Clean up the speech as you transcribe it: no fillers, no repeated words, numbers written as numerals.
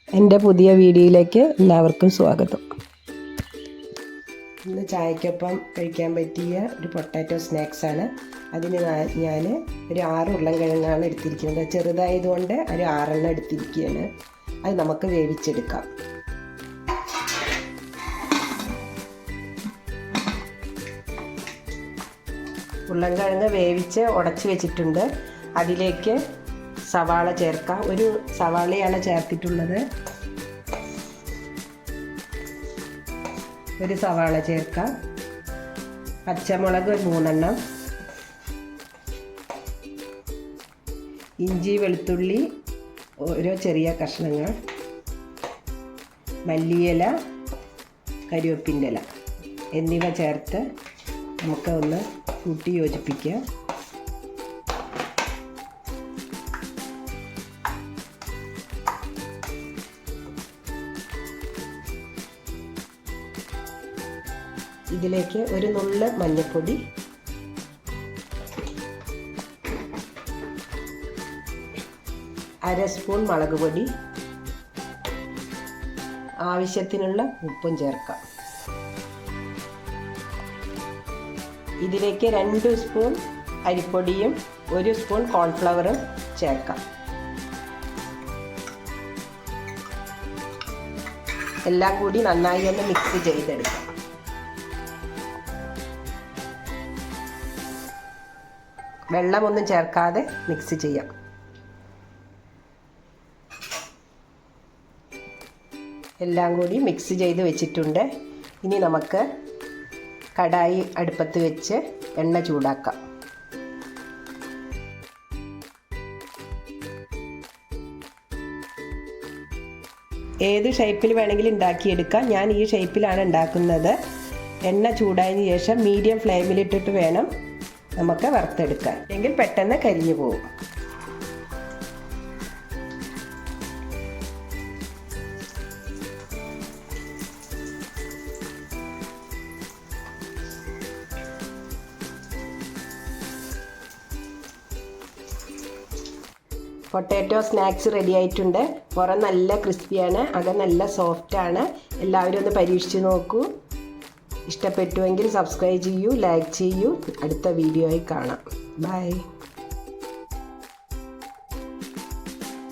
എൻ്റെ പുതിയ വീഡിയോയിലേക്ക് എല്ലാവർക്കും സ്വാഗതം. ഇന്ന് ചായക്കൊപ്പം കഴിക്കാൻ പറ്റിയ ഒരു പൊട്ടാറ്റോ സ്നാക്സാണ്. അതിന് ഞാൻ ഒരു 6 ഉരുളൻകിഴങ്ങാണ് എടുത്തിരിക്കുന്നത്. ചെറുതായതുകൊണ്ട് ഒരു 6 എടുത്തിരിക്കുകയാണ്. അത് നമുക്ക് വേവിച്ചെടുക്കാം. ഉരുളൻകിഴങ്ങ് വേവിച്ച് ഉടച്ച് വെച്ചിട്ടുണ്ട്. അതിലേക്ക് സവാള ചേർക്കാം. ഒരു സവാളയാണ് ചേർത്തിട്ടുള്ളത്. ഒരു സവാള ചേർക്കാം. പച്ചമുളക് 3 എണ്ണം, ഇഞ്ചി വെളുത്തുള്ളി ഓരോ ചെറിയ കഷ്ണങ്ങൾ, മല്ലിയില, കരിവേപ്പിൻ്റെ ഇല എന്നിവ ചേർത്ത് നമുക്ക് ഒന്ന് കൂട്ടി യോജിപ്പിക്കാം. ഇതിലേക്ക് ഒരു നുള്ള് മഞ്ഞൾപ്പൊടി, അര സ്പൂൺ മുളക് പൊടി, ആവശ്യത്തിനുള്ള ഉപ്പും ചേർക്കാം. ഇതിലേക്ക് 2 സ്പൂൺ അരിപ്പൊടിയും 1 സ്പൂൺ കോൺഫ്ലവറും ചേർക്കാം. എല്ലാം കൂടി നന്നായി ഒന്ന് മിക്സ് ചെയ്തെടുക്കാം. വെള്ളമൊന്നും ചേർക്കാതെ മിക്സ് ചെയ്യാം. എല്ലാം കൂടി മിക്സ് ചെയ്ത് വെച്ചിട്ടുണ്ട്. ഇനി നമുക്ക് കടായി അടുപ്പത്ത് വെച്ച് എണ്ണ ചൂടാക്കാം. ഏത് ഷേപ്പിൽ വേണമെങ്കിലും ഉണ്ടാക്കിയെടുക്കാം. ഞാൻ ഈ ഷേപ്പിലാണ് ഉണ്ടാക്കുന്നത്. എണ്ണ ചൂടായതിനു ശേഷം മീഡിയം ഫ്ലെയിമിലിട്ടിട്ട് വേണം നമുക്ക് വറുത്തെടുക്കാൻ, എങ്കിൽ പെട്ടെന്ന് കരിഞ്ഞു പോകും. പൊട്ടാറ്റോ സ്നാക്സ് റെഡി ആയിട്ടുണ്ട്. പുറം നല്ല ക്രിസ്പിയാണ്, അകം നല്ല സോഫ്റ്റാണ്. എല്ലാവരും ഒന്ന് പരീക്ഷിച്ച് നോക്കൂ. ഇഷ്ടപ്പെട്ടുവെങ്കിൽ സബ്സ്ക്രൈബ് ചെയ്യൂ, ലൈക്ക് ചെയ്യൂ. അടുത്ത വീഡിയോയിൽ കാണാം. ബൈ.